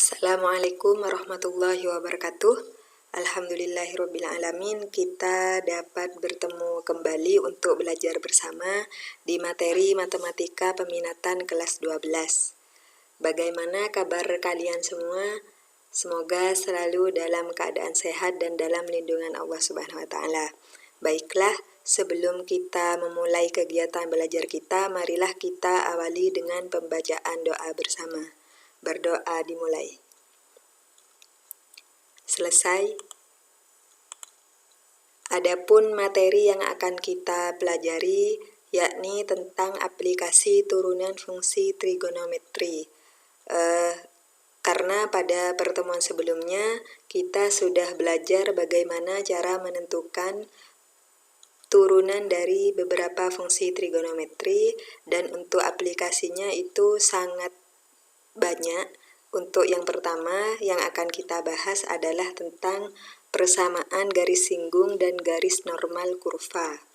Assalamualaikum warahmatullahi wabarakatuh. Alhamdulillahirrabbilalamin, kita dapat bertemu kembali untuk belajar bersama di materi Matematika Peminatan kelas 12. Bagaimana kabar kalian semua? Semoga selalu dalam keadaan sehat dan dalam lindungan Allah Subhanahu wa Ta'ala. Baiklah, sebelum kita memulai kegiatan belajar kita, marilah kita awali dengan pembacaan doa bersama. Berdoa dimulai. Selesai. Adapun materi yang akan kita pelajari yakni tentang aplikasi turunan fungsi trigonometri. Karena pada pertemuan sebelumnya kita sudah belajar bagaimana cara menentukan turunan dari beberapa fungsi trigonometri, dan untuk aplikasinya itu sangat banyak. Untuk yang pertama yang akan kita bahas adalah tentang persamaan garis singgung dan garis normal kurva.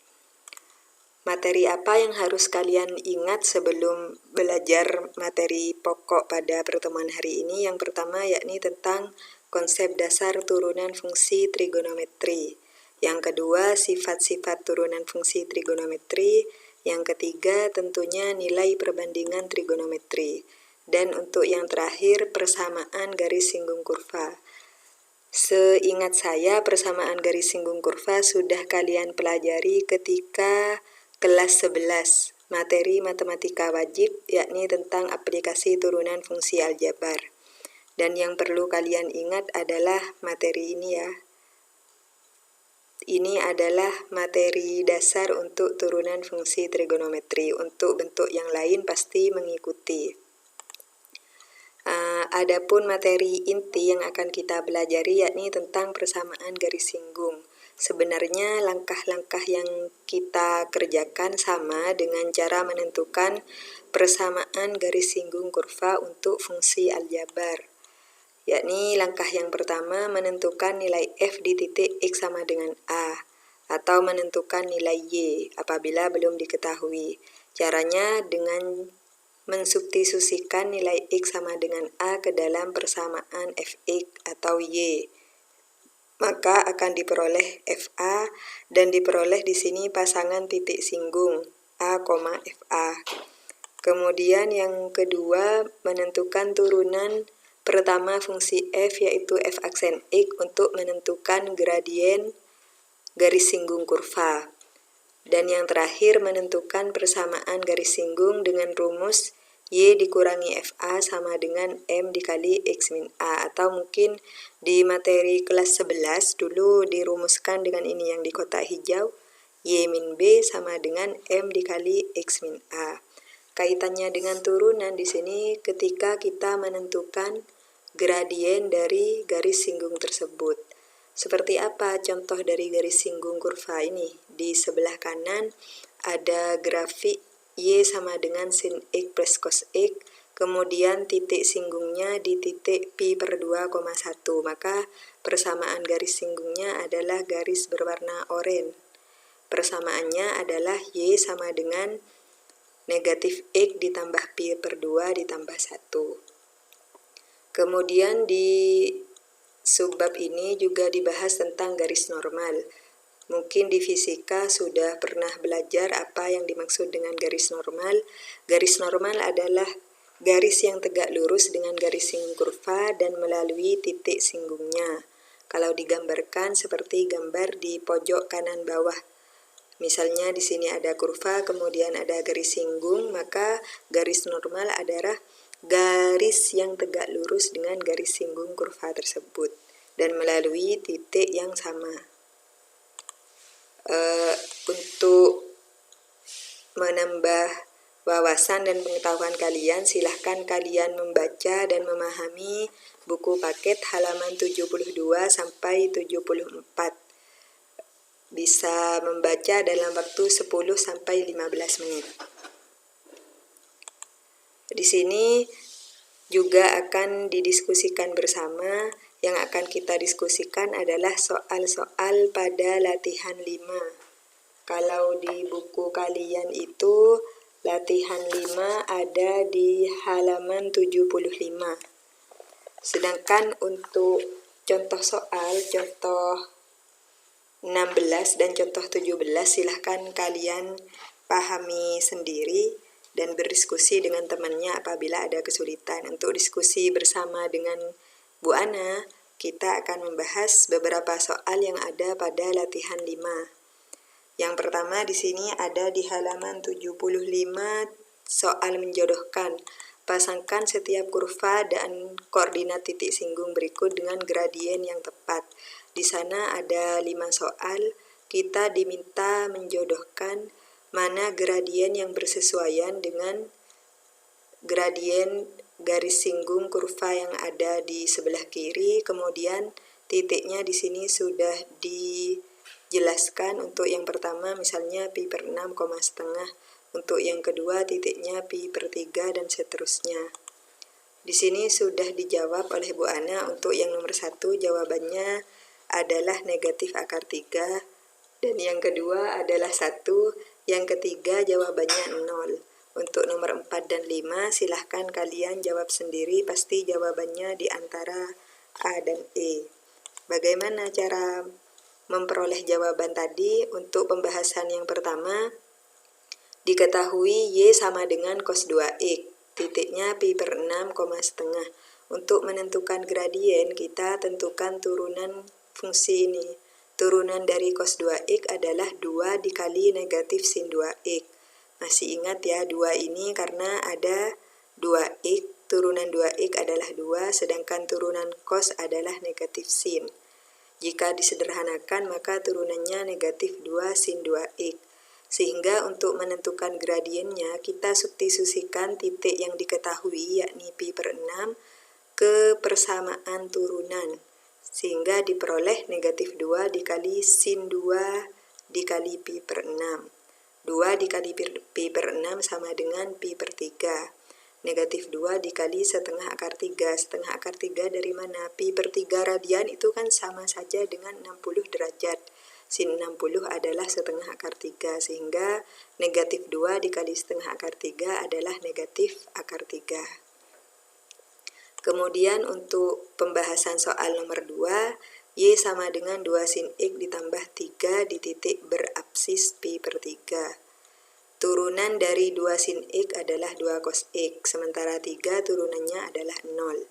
Materi apa yang harus kalian ingat sebelum belajar materi pokok pada pertemuan hari ini? Yang pertama yakni tentang konsep dasar turunan fungsi trigonometri. Yang kedua, sifat-sifat turunan fungsi trigonometri. Yang ketiga, tentunya nilai perbandingan trigonometri. Dan untuk yang terakhir, persamaan garis singgung kurva. Seingat saya, persamaan garis singgung kurva sudah kalian pelajari ketika kelas 11, materi matematika wajib, yakni tentang aplikasi turunan fungsi aljabar. Dan yang perlu kalian ingat adalah materi ini ya. Ini adalah materi dasar untuk turunan fungsi trigonometri. Untuk bentuk yang lain pasti mengikuti. Adapun materi inti yang akan kita pelajari yakni tentang persamaan garis singgung. Sebenarnya langkah-langkah yang kita kerjakan sama dengan cara menentukan persamaan garis singgung kurva untuk fungsi aljabar. Yakni langkah yang pertama menentukan nilai f di titik x sama dengan a, atau menentukan nilai y apabila belum diketahui. Caranya dengan mensubstitusikan nilai x sama dengan a ke dalam persamaan fx atau y. Maka akan diperoleh fa, dan diperoleh di sini pasangan titik singgung a, fa. Kemudian yang kedua menentukan turunan pertama fungsi f, yaitu f aksen x, untuk menentukan gradien garis singgung kurva. Dan yang terakhir menentukan persamaan garis singgung dengan rumus y dikurangi fa sama dengan m dikali x min a, atau mungkin di materi kelas 11 dulu dirumuskan dengan ini yang di kotak hijau, y min b sama dengan m dikali x min a. Kaitannya dengan turunan di sini ketika kita menentukan gradien dari garis singgung tersebut. Seperti apa contoh dari garis singgung kurva ini? Di sebelah kanan ada grafik y sama dengan sin x plus cos x, kemudian titik singgungnya di titik pi per 2,1, maka persamaan garis singgungnya adalah garis berwarna oranye. Persamaannya adalah y sama dengan negatif x ditambah pi per 2 ditambah 1. Kemudian di subbab ini juga dibahas tentang garis normal. Mungkin di fisika sudah pernah belajar apa yang dimaksud dengan garis normal. Garis normal adalah garis yang tegak lurus dengan garis singgung kurva dan melalui titik singgungnya. Kalau digambarkan seperti gambar di pojok kanan bawah. Misalnya di sini ada kurva, kemudian ada garis singgung, maka garis normal adalah garis yang tegak lurus dengan garis singgung kurva tersebut dan melalui titik yang sama. Untuk menambah wawasan dan pengetahuan kalian, silahkan kalian membaca dan memahami buku paket halaman 72 sampai 74. Bisa membaca dalam waktu 10 sampai 15 menit. Di sini juga akan didiskusikan bersama. Yang akan kita diskusikan adalah soal-soal pada latihan 5. Kalau di buku kalian itu latihan 5 ada di halaman 75. Sedangkan untuk contoh soal, contoh 16 dan contoh 17 silahkan kalian pahami sendiri dan berdiskusi dengan temannya apabila ada kesulitan. Untuk diskusi bersama dengan Bu Ana, kita akan membahas beberapa soal yang ada pada latihan 5. Yang pertama di sini ada di halaman 75 soal menjodohkan. Pasangkan setiap kurva dan koordinat titik singgung berikut dengan gradien yang tepat. Di sana ada 5 soal. Kita diminta menjodohkan mana gradien yang bersesuaian dengan gradien garis singgung kurva yang ada di sebelah kiri. Kemudian titiknya di sini sudah dijelaskan. Untuk yang pertama misalnya pi per 6, setengah. Untuk yang kedua titiknya pi per 3 dan seterusnya. Di sini sudah dijawab oleh Bu Ana. Untuk yang nomor 1 jawabannya adalah negatif akar 3. Dan yang kedua adalah 1. Yang ketiga jawabannya 0. Untuk nomor 4 dan 5 silahkan kalian jawab sendiri. Pasti jawabannya di antara A dan E. Bagaimana cara memperoleh jawaban tadi? Untuk pembahasan yang pertama, diketahui Y sama dengan cos 2X, titiknya pi per 6, setengah. Untuk menentukan gradien, kita tentukan turunan fungsi ini. Turunan dari cos 2X adalah 2 dikali negatif sin 2X. Masih ingat ya 2 ini karena ada 2X, turunan 2X adalah 2, sedangkan turunan cos adalah negatif sin. Jika disederhanakan maka turunannya negatif 2 sin 2X. Sehingga untuk menentukan gradiennya kita substitusikan titik yang diketahui yakni pi per 6 ke persamaan turunan. Sehingga diperoleh negatif 2 dikali sin 2 dikali pi per 6. 2 dikali pi per 6 sama dengan pi per 3. Negatif 2 dikali setengah akar 3. Setengah akar 3 dari mana? Pi per 3 radian itu kan sama saja dengan 60 derajat. Sin 60 adalah setengah akar 3, sehingga negatif 2 dikali setengah akar 3 adalah negatif akar 3. Kemudian untuk pembahasan soal nomor 2, Y sama dengan 2 sin X ditambah 3 di titik berapsis pi per 3. Turunan dari 2 sin X adalah 2 cos X, sementara 3 turunannya adalah 0.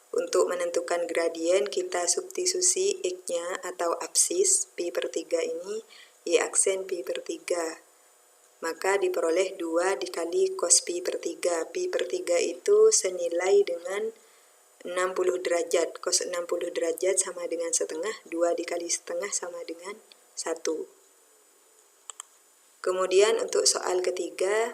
Untuk menentukan gradien, kita substitusi X-nya atau apsis pi per 3 ini, Y aksen pi per 3. Maka diperoleh 2 dikali cos pi per 3. Pi per 3 itu senilai dengan 60 derajat. Cos 60 derajat sama dengan setengah, 2 dikali setengah sama dengan 1. Kemudian untuk soal ketiga,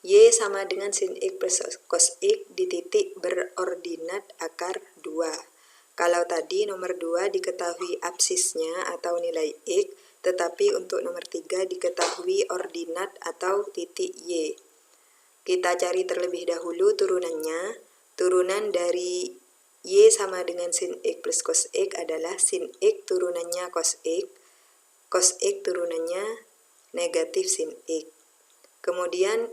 Y sama dengan sin X plus cos X di titik berordinat akar 2. Kalau tadi nomor 2 diketahui apsisnya atau nilai X, tetapi untuk nomor 3 diketahui ordinat atau titik Y. Kita cari terlebih dahulu turunannya. Turunan dari Y sama dengan sin X plus cos X adalah sin X turunannya cos X turunannya negatif sin X. Kemudian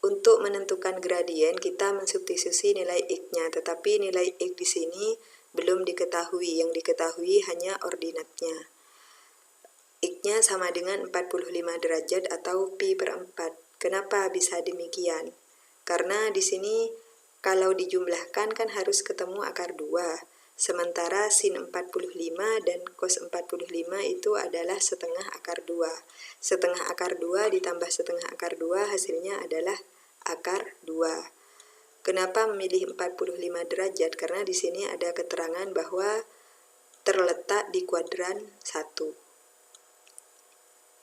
untuk menentukan gradien kita mensubstitusi nilai X-nya, tetapi nilai X di sini belum diketahui, yang diketahui hanya ordinatnya. X-nya sama dengan 45 derajat atau pi per 4. Kenapa bisa demikian? Karena di sini kalau dijumlahkan kan harus ketemu akar 2. Sementara sin 45 dan cos 45 itu adalah setengah akar 2. Setengah akar 2 ditambah setengah akar 2 hasilnya adalah akar 2. Kenapa memilih 45 derajat? Karena di sini ada keterangan bahwa terletak di kuadran 1.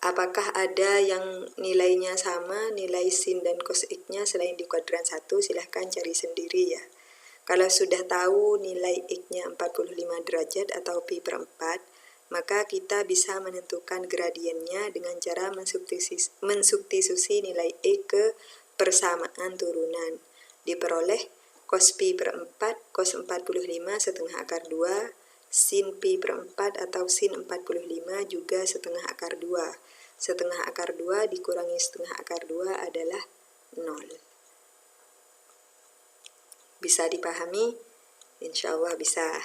Apakah ada yang nilainya sama, nilai sin dan cos X-nya selain di kuadran 1? Silahkan cari sendiri ya. Kalau sudah tahu nilai X-nya 45 derajat atau pi per 4, maka kita bisa menentukan gradiennya dengan cara mensubstitusi nilai X ke persamaan turunan. Diperoleh cos pi per 4, cos 45 setengah akar 2, sin pi per 4 atau sin 45 juga setengah akar 2. Setengah akar 2 dikurangi setengah akar 2 adalah 0. Bisa dipahami? Insya Allah bisa.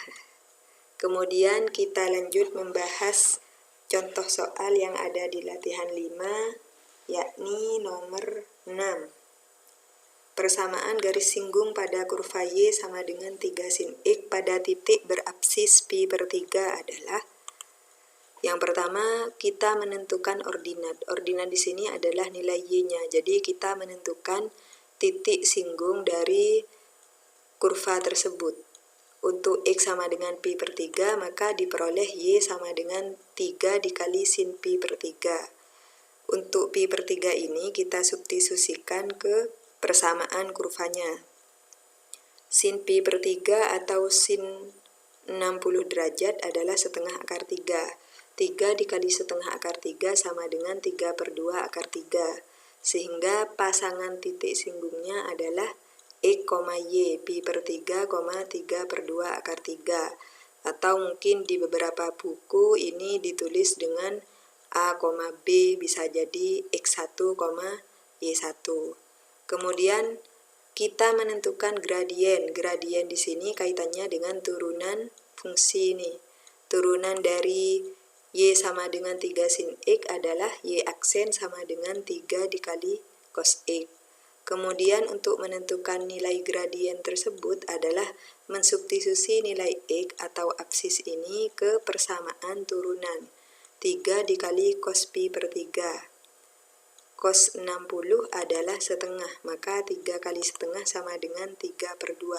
Kemudian kita lanjut membahas contoh soal yang ada di latihan 5, yakni nomor 6. Persamaan garis singgung pada kurva Y sama dengan 3 sin X pada titik berapsis pi per 3 adalah. Yang pertama, kita menentukan ordinat. Ordinat di sini adalah nilai Y-nya. Jadi kita menentukan titik singgung dari kurva tersebut. Untuk X sama dengan pi per 3, maka diperoleh Y sama dengan 3 dikali sin pi per 3. Untuk pi per 3 ini kita substitusikan ke persamaan kurvanya. Sin pi per 3 atau sin 60 derajat adalah setengah akar 3. 3 dikali setengah akar 3 sama dengan 3 per 2 akar 3. Sehingga pasangan titik singgungnya adalah X, Y, pi per 3, 3 per 2 akar 3. Atau mungkin di beberapa buku ini ditulis dengan A, B, bisa jadi X1, Y1. Kemudian kita menentukan gradien. Gradien di sini kaitannya dengan turunan fungsi ini. Turunan dari Y sama dengan 3 sin X adalah Y aksen sama dengan 3 dikali cos X. Kemudian untuk menentukan nilai gradien tersebut adalah mensubstitusi nilai X atau apsis ini ke persamaan turunan. 3 dikali cos pi per 3. Cos 60 adalah setengah, maka 3 kali setengah sama dengan 3 per 2.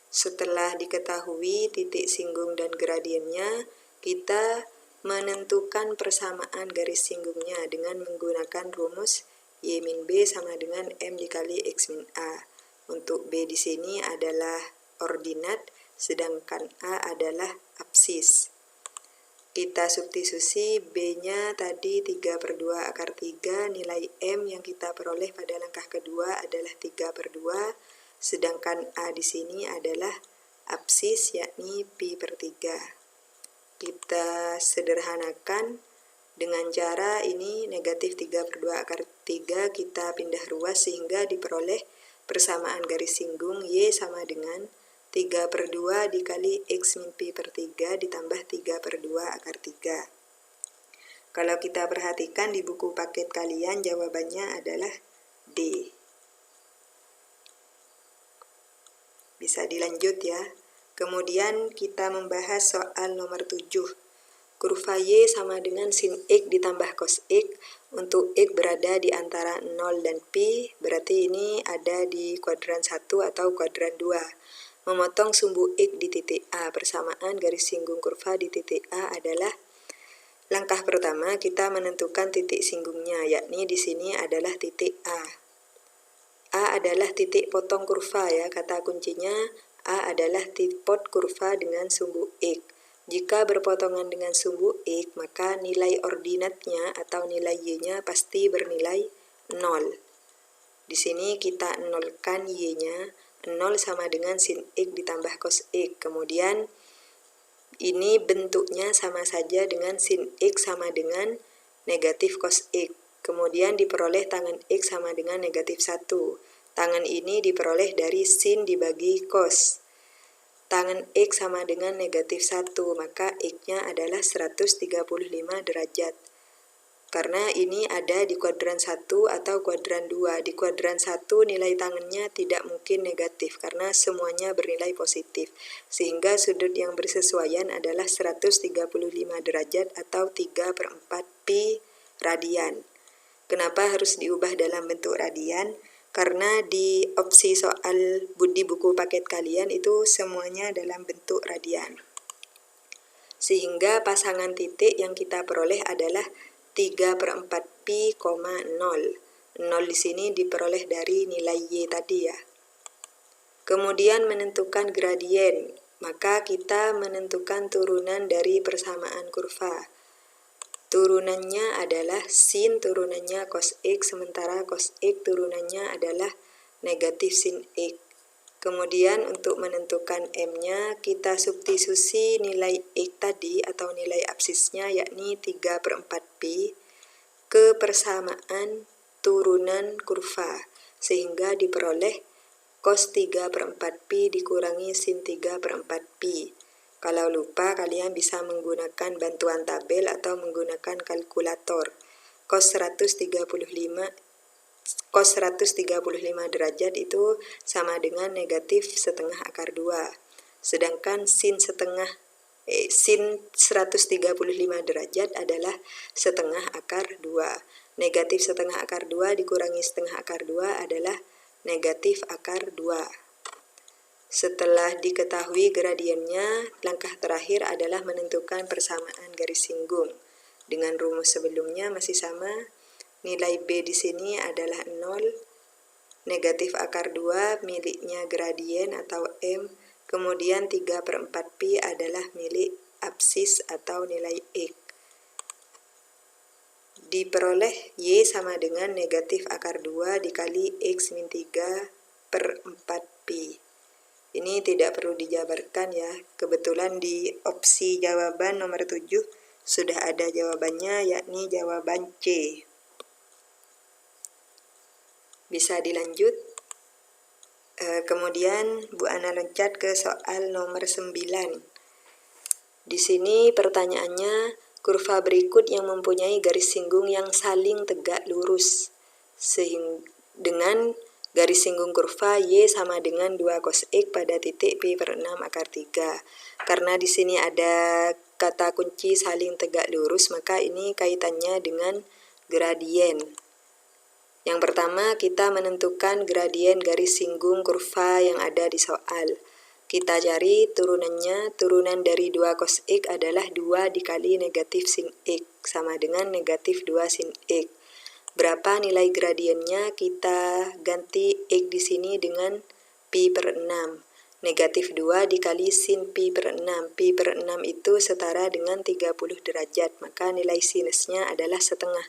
Setelah diketahui titik singgung dan gradiennya, kita menentukan persamaan garis singgungnya dengan menggunakan rumus Y min B sama dengan M dikali X min A. Untuk B di sini adalah ordinat, sedangkan A adalah apsis. Kita substitusi B-nya tadi 3 per 2 akar 3, nilai M yang kita peroleh pada langkah kedua adalah 3 per 2, sedangkan A di sini adalah apsis yakni pi per 3. Kita sederhanakan dengan cara ini negatif 3 per 2 akar 3 kita pindah ruas sehingga diperoleh persamaan garis singgung Y sama dengan 3 per 2 dikali X min pi per 3 ditambah 3 per 2 akar 3. Kalau kita perhatikan di buku paket kalian jawabannya adalah D. Bisa dilanjut ya. Kemudian kita membahas soal nomor 7. Kurva Y sama dengan sin X ditambah cos X. Untuk X berada di antara 0 dan pi, berarti ini ada di kuadran 1 atau kuadran 2. Memotong sumbu X di titik A. Persamaan garis singgung kurva di titik A adalah. Langkah pertama kita menentukan titik singgungnya, yakni di sini adalah titik A. A adalah titik potong kurva ya, kata kuncinya A adalah tipot kurva dengan sumbu X. Jika berpotongan dengan sumbu X, maka nilai ordinatnya atau nilai Y-nya pasti bernilai 0. Di sini kita nolkan Y-nya, 0 sama dengan sin X ditambah cos X. Kemudian ini bentuknya sama saja dengan sin X sama dengan negatif cos X. Kemudian diperoleh tangan X sama dengan negatif 1. Tangan ini diperoleh dari sin dibagi cos. Tangan X sama dengan negatif 1, maka X-nya adalah 135 derajat. Karena ini ada di kuadran 1 atau kuadran 2. Di kuadran 1 nilai tangannya tidak mungkin negatif karena semuanya bernilai positif. Sehingga sudut yang bersesuaian adalah 135 derajat atau 3 per 4 pi radian. Kenapa harus diubah dalam bentuk radian? Karena di opsi soal di buku paket kalian itu semuanya dalam bentuk radian. Sehingga pasangan titik yang kita peroleh adalah 3 per 4 pi, 0. 0 di sini diperoleh dari nilai Y tadi ya. Kemudian menentukan gradien, maka kita menentukan turunan dari persamaan kurva. Turunannya adalah sin, turunannya cos X, sementara cos X turunannya adalah negatif sin X. Kemudian untuk menentukan M-nya, kita substitusi nilai X tadi atau nilai apsisnya yakni 3 per 4 pi ke persamaan turunan kurva, sehingga diperoleh cos 3/4 pi dikurangi sin 3/4 pi. Kalau lupa, kalian bisa menggunakan bantuan tabel atau menggunakan kalkulator. Cos 135 derajat itu sama dengan negatif setengah akar 2. Sedangkan sin 135 derajat adalah setengah akar 2. Negatif setengah akar 2 dikurangi setengah akar 2 adalah negatif akar 2. Setelah diketahui gradiennya, langkah terakhir adalah menentukan persamaan garis singgung. Dengan rumus sebelumnya masih sama, nilai B di sini adalah 0, negatif akar 2 miliknya gradien atau M, kemudian 3/4 pi adalah milik absis atau nilai X. Diperoleh Y sama dengan negatif akar 2 dikali X min 3/4 pi. Ini tidak perlu dijabarkan ya, kebetulan di opsi jawaban nomor 7 sudah ada jawabannya, yakni jawaban C. Bisa dilanjut. Kemudian Bu Ana loncat ke soal nomor 9. Di sini pertanyaannya, kurva berikut yang mempunyai garis singgung yang saling tegak lurus dengan garis singgung kurva Y sama dengan 2 cos X pada titik pi/6 akar 3. Karena di sini ada kata kunci saling tegak lurus, maka ini kaitannya dengan gradien. Yang pertama, kita menentukan gradien garis singgung kurva yang ada di soal. Kita cari turunannya. Turunan dari 2 cos X adalah 2 dikali negatif sin X, sama dengan negatif 2 sin X. Berapa nilai gradiennya? Kita ganti X di sini dengan pi/6. Negatif 2 dikali sin pi/6. Pi/6 itu setara dengan 30 derajat, maka nilai sinusnya adalah setengah.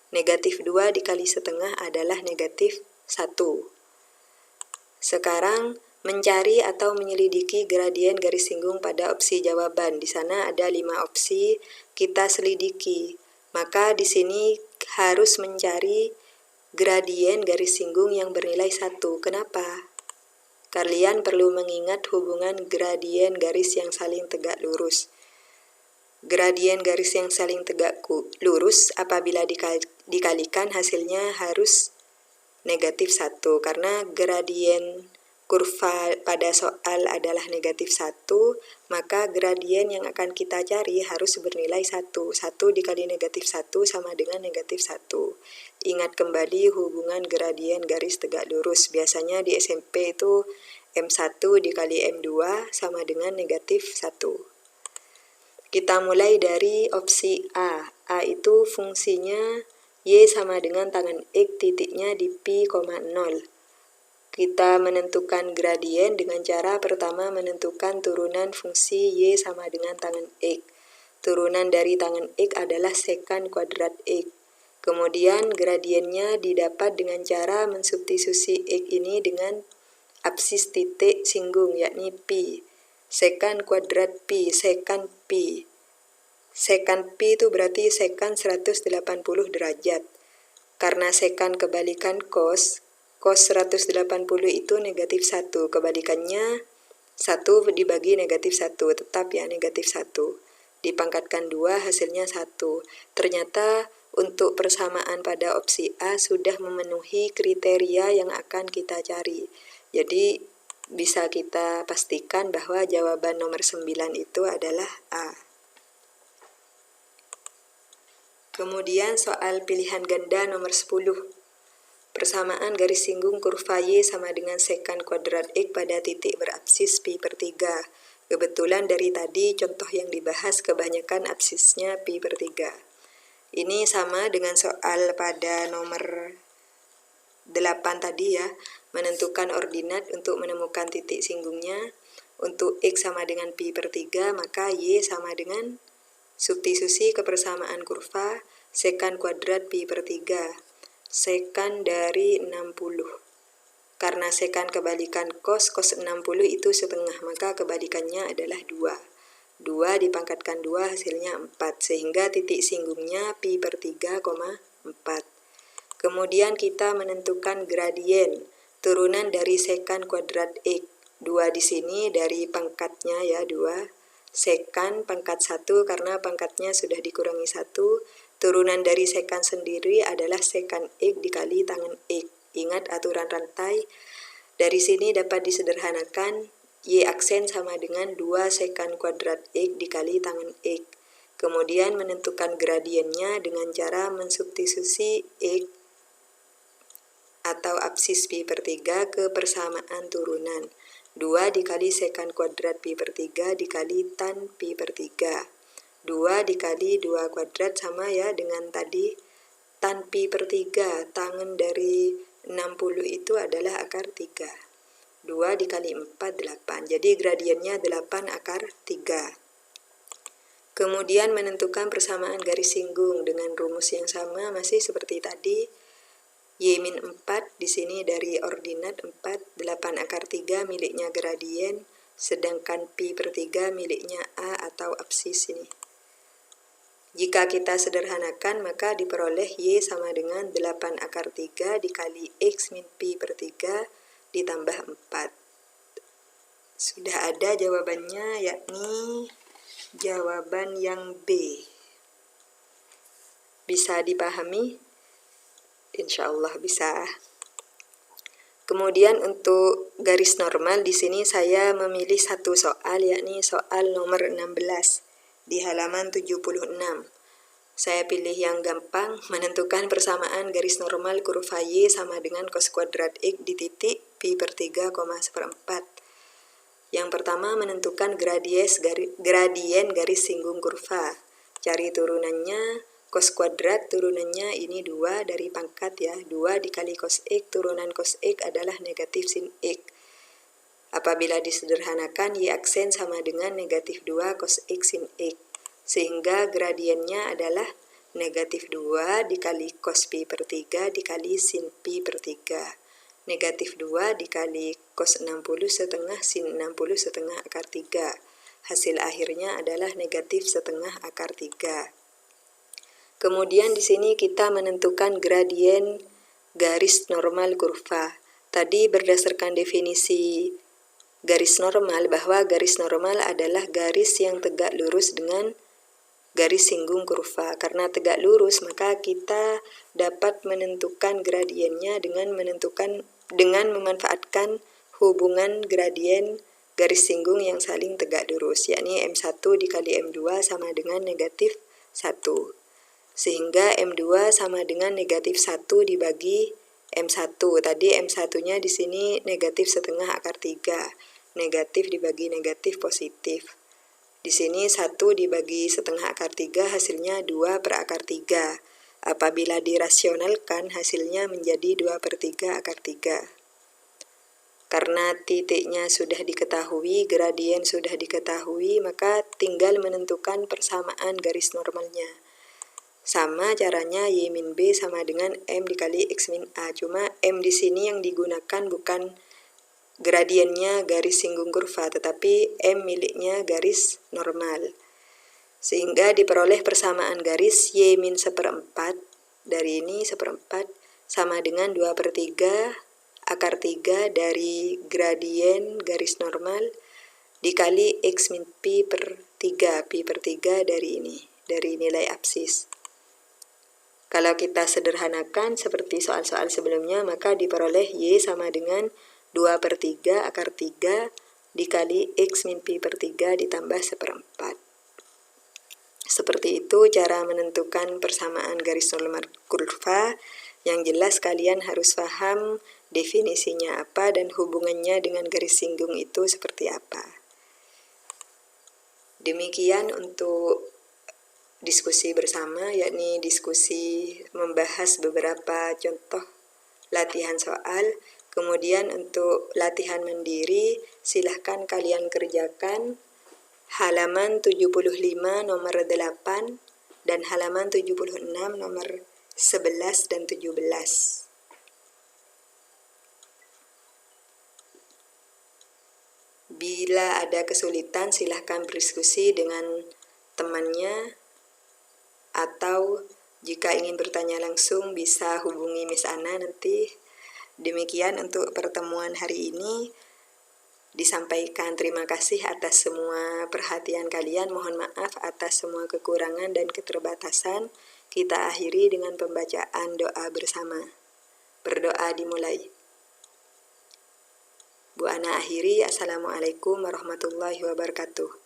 Negatif 2 dikali setengah adalah negatif 1. Sekarang mencari atau menyelidiki gradien garis singgung pada opsi jawaban. Di sana ada 5 opsi, kita selidiki. Maka di sini harus mencari gradien garis singgung yang bernilai 1. Kenapa? Kalian perlu mengingat hubungan gradien garis yang saling tegak lurus. Gradien garis yang saling tegak lurus apabila dikalikan hasilnya harus negatif 1. Karena gradien kurva pada soal adalah negatif 1, maka gradien yang akan kita cari harus bernilai 1. 1 dikali negatif 1 sama dengan negatif 1. Ingat kembali hubungan gradien garis tegak lurus. Biasanya di SMP itu M1 dikali M2 sama dengan negatif 1. Kita mulai dari opsi A. A itu fungsinya Y sama dengan tangan X, titiknya di pi, 0. Kita menentukan gradien dengan cara pertama menentukan turunan fungsi Y sama dengan tangan X. Turunan dari tangan X adalah sekan kuadrat X. Kemudian gradiennya didapat dengan cara mensubstitusi X ini dengan absis titik singgung, yakni pi. Sekan kuadrat pi, sekan pi. Sekan pi itu berarti sekan 180 derajat. Karena sekan kebalikan cos 180 itu negatif 1. Kebalikannya 1 dibagi negatif 1, tetap ya negatif 1. Dipangkatkan 2 hasilnya 1. Ternyata untuk persamaan pada opsi A sudah memenuhi kriteria yang akan kita cari. Jadi bisa kita pastikan bahwa jawaban nomor 9 itu adalah A. Kemudian soal pilihan ganda nomor 10. Persamaan garis singgung kurva Y sama dengan sekan kuadrat X pada titik berabsis pi/3. Kebetulan dari tadi contoh yang dibahas kebanyakan absisnya pi/3. Ini sama dengan soal pada nomor 8 tadi ya, menentukan ordinat untuk menemukan titik singgungnya. Untuk X sama dengan pi/3, maka Y sama dengan substitusi kepersamaan kurva sekan kuadrat pi/3. Sekan dari 60. Karena sekan kebalikan cos 60 itu setengah, maka kebalikannya adalah 2. 2 dipangkatkan 2 hasilnya 4, sehingga titik singgungnya pi/3, 4. Kemudian kita menentukan gradien. turunan dari sekan kuadrat X. 2 di sini dari pangkatnya ya, 2. Sekan pangkat 1 karena pangkatnya sudah dikurangi 1. Turunan dari sekan sendiri adalah sekan X dikali tangan X. Ingat aturan rantai. Dari sini dapat disederhanakan, Y aksen sama dengan 2 sekan kuadrat X dikali tangan X. Kemudian menentukan gradiennya dengan cara mensubstitusi X atau absis pi per 3 ke persamaan turunan. 2 dikali sekan kuadrat pi per 3 dikali tan pi per 3. 2 dikali 2 kuadrat sama ya dengan tadi tan pi per 3. Tangen dari 60 itu adalah akar 3. 2 dikali 4, 8. Jadi gradiennya 8 akar 3. Kemudian menentukan persamaan garis singgung dengan rumus yang sama masih seperti tadi. Y-4 di sini dari ordinat 4, 8 akar 3 miliknya gradien, sedangkan pi per 3 miliknya A atau absis ini. Jika kita sederhanakan maka diperoleh Y sama dengan 8 akar 3 dikali X min pi per 3 ditambah 4. Sudah ada jawabannya, yakni jawaban yang B. Bisa dipahami? Insya Allah bisa. Kemudian untuk garis normal di sini saya memilih satu soal, yakni soal nomor 16 di halaman 76. Saya pilih yang gampang, menentukan persamaan garis normal kurva Y sama dengan cos kuadrat X di titik pi per 3, 1/4. Yang pertama menentukan gradien garis singgung kurva. Cari turunannya, cos kuadrat turunannya ini 2 dari pangkat ya. 2 dikali cos X, turunan cos X adalah negatif sin X. Apabila disederhanakan, Y aksen sama dengan negatif 2 cos X sin X. Sehingga gradiennya adalah negatif 2 dikali cos pi per 3 dikali sin pi per 3. Negatif 2 dikali cos 60 setengah sin 60 setengah akar 3. Hasil akhirnya adalah negatif setengah akar 3. Kemudian di sini kita menentukan gradien garis normal kurva. Tadi berdasarkan definisi garis normal bahwa garis normal adalah garis yang tegak lurus dengan garis singgung kurva. Karena tegak lurus maka kita dapat menentukan gradiennya dengan memanfaatkan hubungan gradien garis singgung yang saling tegak lurus, yakni M1 dikali M2 sama dengan negatif 1. Sehingga M2 sama dengan negatif 1 dibagi M1. Tadi M1-nya di sini negatif setengah akar 3. Negatif dibagi negatif positif. Di sini 1 dibagi setengah akar 3 hasilnya 2 per akar 3. Apabila dirasionalkan hasilnya menjadi 2 per 3 akar 3. Karena titiknya sudah diketahui, gradien sudah diketahui, maka tinggal menentukan persamaan garis normalnya. Sama caranya Y min B sama dengan M dikali X min A. Cuma M di sini yang digunakan bukan gradiennya garis singgung kurva, tetapi M miliknya garis normal. Sehingga diperoleh persamaan garis Y min 1/4, dari ini 1/4 sama dengan 2 per 3 akar 3 dari gradien garis normal dikali X min pi per 3, pi per 3 dari ini, dari nilai absis. Kalau kita sederhanakan seperti soal-soal sebelumnya, maka diperoleh Y sama dengan 2 per 3 akar 3 dikali X min pi per 3 ditambah 1/4. Seperti itu cara menentukan persamaan garis normal kurva. Yang jelas kalian harus paham definisinya apa dan hubungannya dengan garis singgung itu seperti apa. Demikian untuk diskusi bersama, yakni diskusi membahas beberapa contoh latihan soal. Kemudian untuk latihan mandiri, silahkan kalian kerjakan halaman 75 nomor 8 dan halaman 76 nomor 11 dan 17. Bila ada kesulitan silahkan berdiskusi dengan temannya, atau jika ingin bertanya langsung bisa hubungi Miss Ana nanti Demikian untuk pertemuan hari ini. Disampaikan terima kasih atas semua perhatian kalian. Mohon maaf atas semua kekurangan dan keterbatasan. Kita akhiri dengan pembacaan doa bersama. Berdoa dimulai. Bu Ana akhiri. Assalamualaikum warahmatullahi wabarakatuh.